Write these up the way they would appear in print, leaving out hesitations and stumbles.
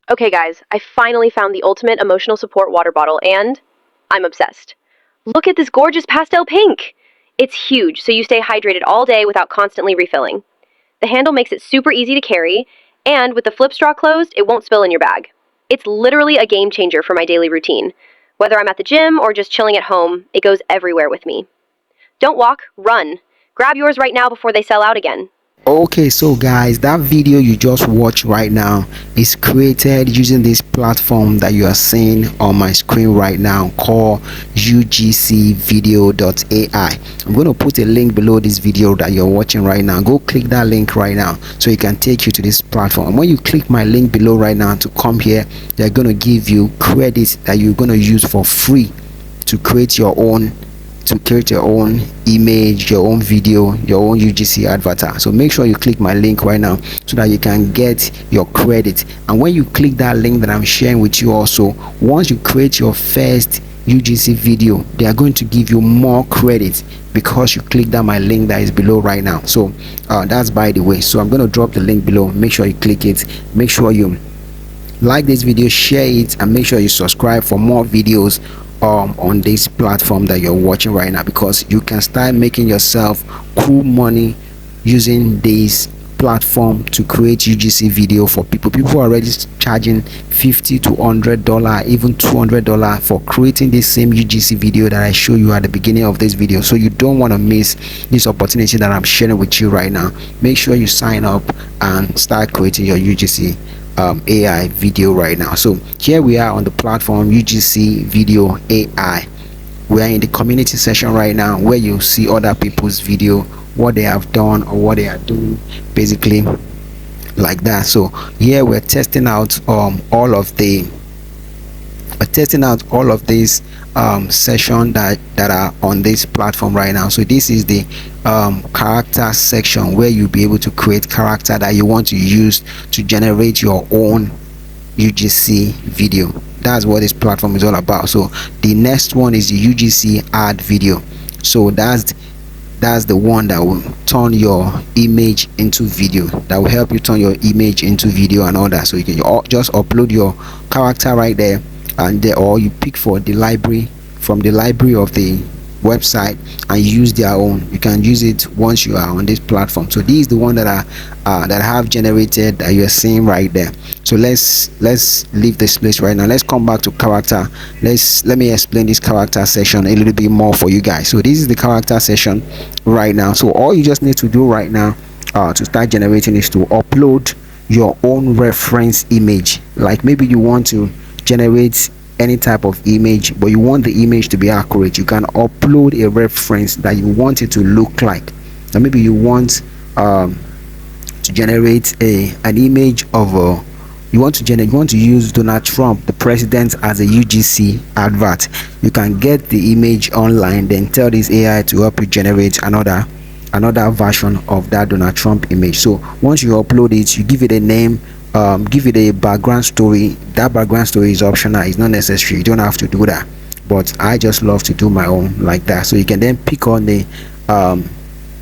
Okay guys, I finally found the ultimate emotional support water bottle and I'm obsessed. Look at this gorgeous pastel pink! It's huge, so you stay hydrated all day without constantly refilling. The handle makes it super easy to carry, and with the flip straw closed, it won't spill in your bag. It's literally a game changer for my daily routine. Whether I'm at the gym or just chilling at home, it goes everywhere with me. Don't walk, run. Grab yours right now before they sell out again. Okay, so guys, that video you just watched right now is created using this platform that you are seeing on my screen right now called UGCVIDEO.AI. I'm going to put a link below this video that you're watching right now. Go click that link right now so it can take you to this platform. And when you click my link below right now to come here, they're going to give you credits that you're going to use for free to create your own image, your own video, your own UGC avatar. So make sure you click my link right now so that you can get your credit. And when you click that link that I'm sharing with you, also once you create your first UGC video, they are going to give you more credit because you click that my link that is below right now. So that's by the way. So I'm going to drop the link below. Make sure you click it. Make sure you like this video, share it, and make sure you subscribe for more videos on this platform that you're watching right now, because you can start making yourself cool money using this platform to create UGC video for people. People are already charging $50 to $100, even $200 for creating this same UGC video that I show you at the beginning of this video. So you don't want to miss this opportunity that I'm sharing with you right now. Make sure you sign up and start creating your UGC AI video right now. So here we are on the platform UGCVIDEO.AI. We are in the community session right now where you see other people's video, what they have done or what they are doing, basically like that. So here we're testing out all of these session that are on this platform right now. So this is the character section where you'll be able to create character that you want to use to generate your own UGC video. That's what this platform is all about. So the next one is the UGC ad video. So that's the one that will turn your image into video, that will help you turn your image into video and all that. So you can just upload your character right there, and or you pick from the library of the website and use their own. You can use it once you are on this platform. So this is the one that I have generated that you're seeing right there. So let's leave this place right now. Let's come back to character. Let me explain this character section a little bit more for you guys. So this is the character section right now. So all you just need to do right now to start generating is to upload your own reference image. Like maybe you want to generate any type of image, but you want the image to be accurate. You can upload a reference that you want it to look like. And maybe you want to generate an image of you want to use Donald Trump, the president, as a UGC advert. You can get the image online, then tell this AI to help you generate another version of that Donald Trump image. So once you upload it, you give it a name, give it a background story. That background story is optional, it's not necessary, you don't have to do that, but I just love to do my own like that. So you can then pick on the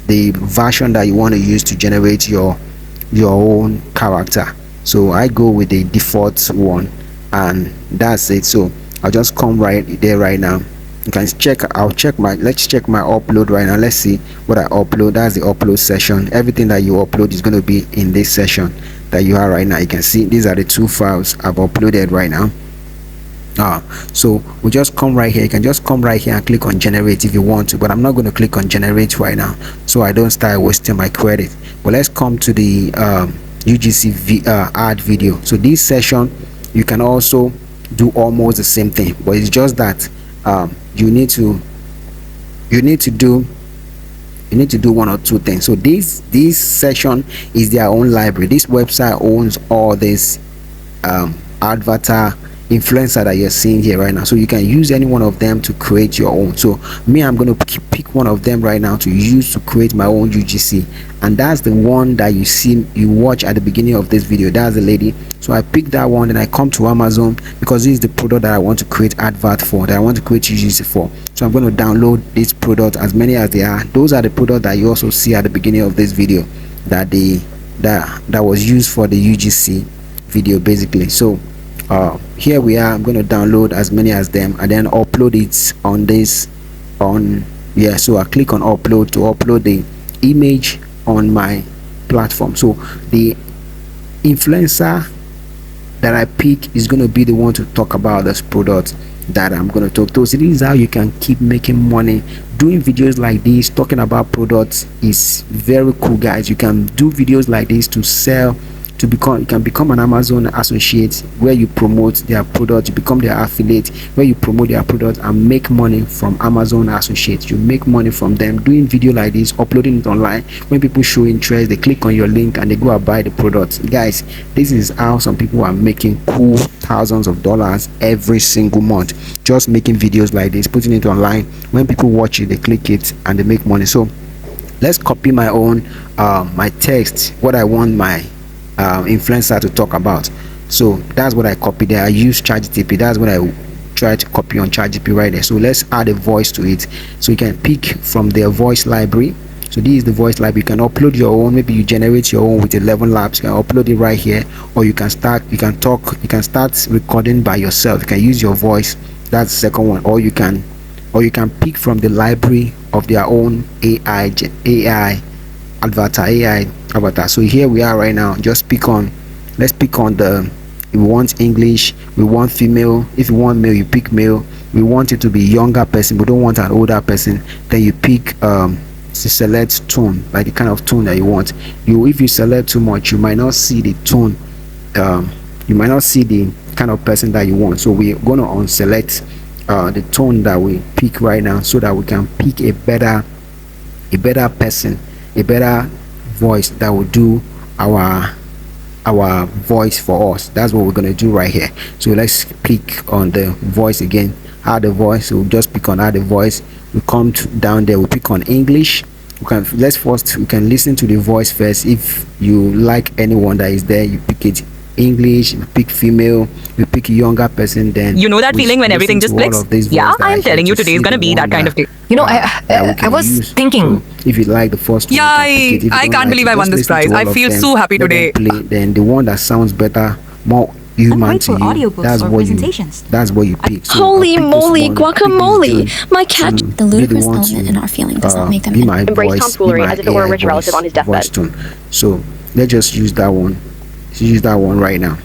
version that you want to use to generate your own character. So I go with the default one, and that's it. So I'll just come right there right now. You can let's check my upload right now. Let's see what I upload. That's the upload session. Everything that you upload is going to be in this session that you are right now. You can see these are the two files I've uploaded right now. So we just come right here. You can just come right here and click on generate if you want to, but I'm not going to click on generate right now so I don't start wasting my credit. But let's come to the UGC ad video. So this session you can also do almost the same thing, but it's just that you need to do one or two things. So this session is their own library. This website owns all this avatar influencer that you're seeing here right now, so you can use any one of them to create your own. So me, I'm going to pick one of them right now to use to create my own UGC, and that's the one that you watch at the beginning of this video. That's the lady. So I pick that one, and I come to Amazon because this is the product that I want to create advert for, that I want to create UGC for. So I'm going to download this product, as many as they are. Those are the products that you also see at the beginning of this video that was used for the UGC video basically. So here we are. I'm going to download as many as them and then upload it on this so I click on upload to upload the image on my platform. So the influencer that I pick is going to be the one to talk about this product that I'm going to talk to. So this is how you can keep making money. Doing videos like this talking about products is very cool, guys. You can do videos like this to sell, you can become an Amazon associate where you promote their product. You become their affiliate where you promote their product and make money from Amazon associates. You make money from them doing video like this, uploading it online. When people show interest, they click on your link and they go and buy the product. Guys, this is how some people are making cool thousands of dollars every single month, just making videos like this, putting it online. When people watch it, they click it and they make money. So let's copy my own my text, what I want my influencer to talk about. So that's what I copied there. I use ChatGPT. That's what I try to copy on ChatGPT right there. So let's add a voice to it. So you can pick from their voice library. So this is the voice library. You can upload your own. Maybe you generate your own with 11 labs. You can upload it right here, or you can start recording by yourself. You can use your voice. That's the second one. Or you can pick from the library of their own AI avatar. So here we are right now. Let's pick on the, we want English, we want female. If you want male, you pick male. We want it to be younger person, we don't want an older person. Then you pick select tone, like the kind of tone that you want. If you select too much, you might not see the tone, you might not see the kind of person that you want. So we're going to unselect the tone that we pick right now, so that we can pick a better person, a better voice that will do our voice for us. That's what we're going to do right here. So let's click on the voice again, add the voice. So we'll just pick on add the voice. We come down there, we pick on English. We can listen to the voice first. If you like anyone that is there, you pick it English. You pick female, you pick a younger person. Then you know that feeling when everything just clicks. Yeah, I'm telling you, today is gonna be that kind of day. You know, I was thinking. So if you like the first one, I can't believe I won this prize. I feel so happy today. Then the one that sounds better, more human to you, that's what you pick. So holy moly, guacamole! My cat. The ludicrous element in our feeling does not make them embrace tomfoolery as if it were a rich relative on his deathbed. So let's just use that one. Let's use that one right now.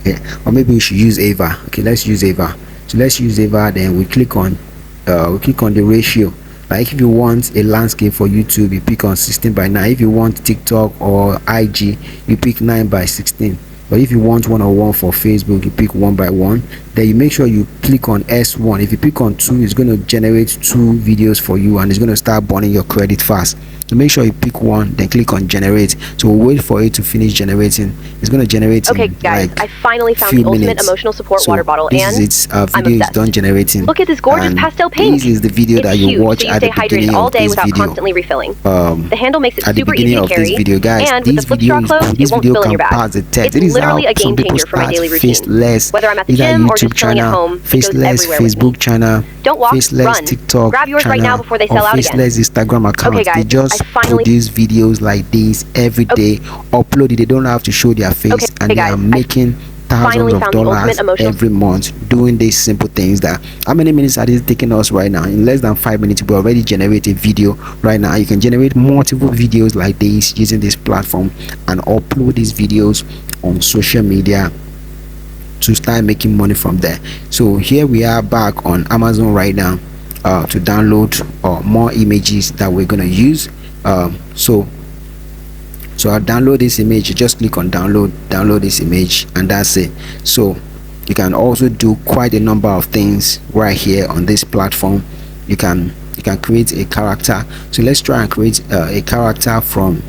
Yeah, or maybe we should use Ava. Okay, let's use Ava. So let's use Ava. Then we click on the ratio. Like if you want a landscape for YouTube, you pick on 16:9. If you want TikTok or IG, you pick 9:16. But if you want 101 for Facebook, you pick 1:1. Then you make sure you click on S1. If you pick on 2, it's going to generate 2 videos for you, and it's going to start burning your credit fast. So make sure you pick one, then click on generate. So we'll wait for it to finish generating. It's going to generate. Okay, guys, I finally found the ultimate emotional support water bottle, and this video is done generating. Look at this gorgeous pastel pink. This is the video that you watch so you at stay the hydrated beginning all of day this without video. constantly refilling. The handle makes it At the super beginning easy to of carry, this video, guys, and with this the flip video straw closed, it this won't video spill in can your bag. pass the test. It's It is how literally a game some people changer for my start daily routine. faceless, Whether I'm at the either gym or YouTube just chilling at channel, home, it goes faceless everywhere with Facebook me. channel, Don't walk, faceless run. TikTok Grab yours channel, right now before they or sell out again. faceless Instagram account. Okay, guys, They just I finally produce videos like this every day, upload it. They don't have to show their face, and they are making thousands of dollars every month doing these simple things. That how many minutes are these taking us right now? In less than 5 minutes, we already generate a video right now. You can generate multiple videos like this using this platform and upload these videos on social media to start making money from there. So here we are back on Amazon right now to download more images that we're going to use. So I'll download this image. You just click on download this image, and that's it. So you can also do quite a number of things right here on this platform. You can create a character. So let's try and create a character from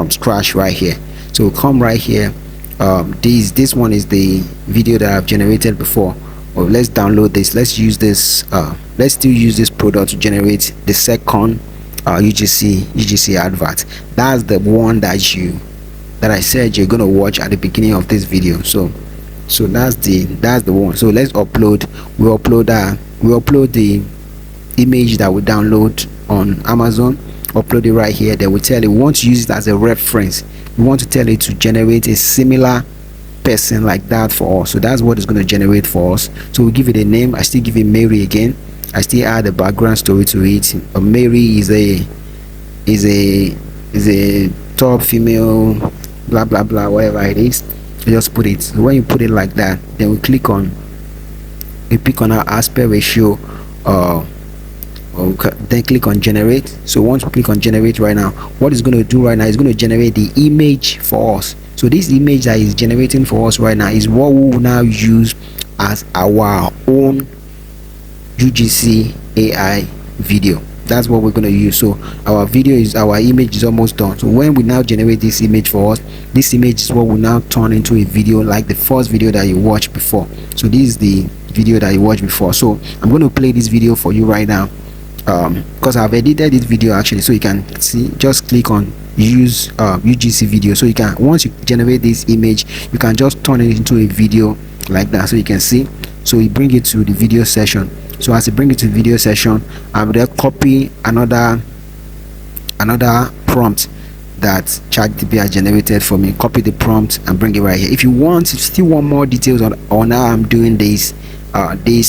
scratch right here. So come right here. This one is the video that I've generated before. Well, let's download this. Let's use this. Let's still use this product to generate the second UGC advert. That's the one that I said you're gonna watch at the beginning of this video. So that's the one. So let's upload. We upload the image that we download on Amazon. Upload it right here. Then we tell it we want to use it as a reference. We want to tell it to generate a similar person like that for us. So that's what it's going to generate for us. So we give it a name. I still give it Mary again. I still add a background story to it. Mary is a top female, blah blah blah, whatever it is. You just put it. So when you put it like that, then we pick on our aspect ratio, then click on generate. So once we click on generate right now, what it's going to do right now is going to generate the image for us. So this image that is generating for us right now is what we will now use as our own UGC AI video. That's what we're going to use. So our image is almost done. So when we now generate this image for us, this image is what will now turn into a video, like the first video that you watched before. So this is the video that you watched before. So I'm going to play this video for you right now, because I've edited this video actually. So you can see, just click on use UGC video. So you can, once you generate this image, you can just turn it into a video like that. So you can see, so you bring it to the video session. So as you bring it to the video session, I'm going to copy another prompt that ChatGPT has generated for me. Copy the prompt and bring it right here. If you still want more details on how I'm doing this,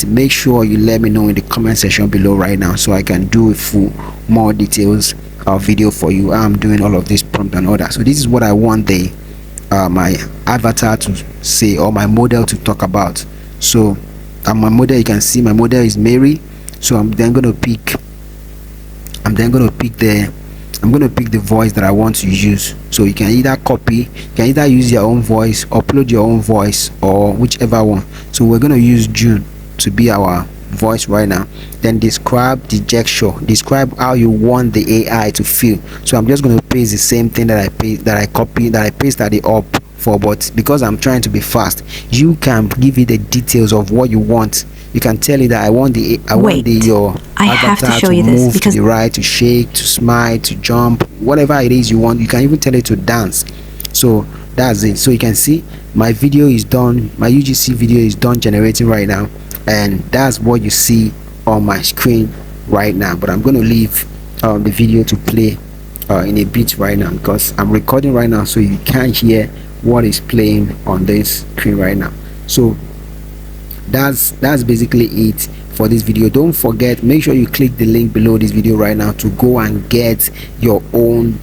make sure you let me know in the comment section below right now, so I can do a full more details video for you. I'm doing all of this prompt and all that. So this is what I want my avatar to say, or my model to talk about. So my model, you can see my model is Mary. So I'm then going to pick the voice that I want to use. So you can either use your own voice, upload your own voice, or whichever one. So we're going to use June to be our voice right now. Then describe the gesture, describe how you want the AI to feel. So I'm just going to paste the same thing that I pasted it up for, but because I'm trying to be fast, you can give it the details of what you want. You can tell it that I want your avatar to move to the right, to shake, to smile, to jump, whatever it is you want. You can even tell it to dance. So that's it. So you can see my video is done, my UGC video is done generating right now, and that's what you see on my screen right now. But I'm going to leave the video to play in a bit right now, because I'm recording right now, so you can't hear what is playing on this screen right now. So that's basically it for this video. Don't forget, make sure you click the link below this video right now to go and get your own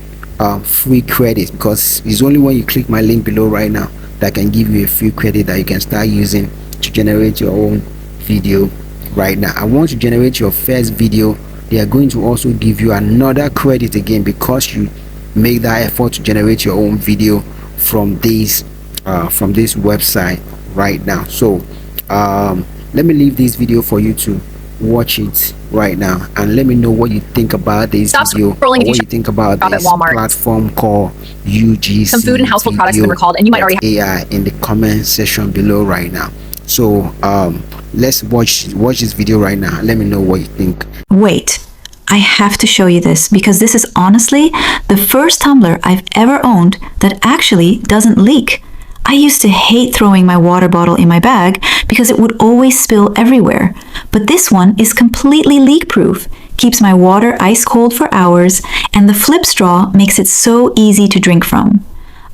free credit, because it's only when you click my link below right now that I can give you a free credit that you can start using to generate your own video right now. And once you generate your first video, they are going to also give you another credit again, because you make that effort to generate your own video from this website right now. So let me leave this video for you to watch it right now, and let me know what you think about this video, or what you think about this platform called UGC. Some food and household products that were called, and you might already have AI in the comment section below right now. So let's watch this video right now. Let me know what you think. Wait, I have to show you this, because this is honestly the first tumbler I've ever owned that actually doesn't leak. I used to hate throwing my water bottle in my bag because it would always spill everywhere. But this one is completely leak-proof, keeps my water ice cold for hours, and the flip straw makes it so easy to drink from.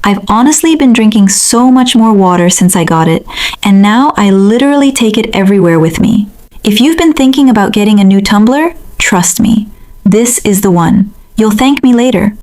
I've honestly been drinking so much more water since I got it, and now I literally take it everywhere with me. If you've been thinking about getting a new tumbler, trust me, this is the one. You'll thank me later.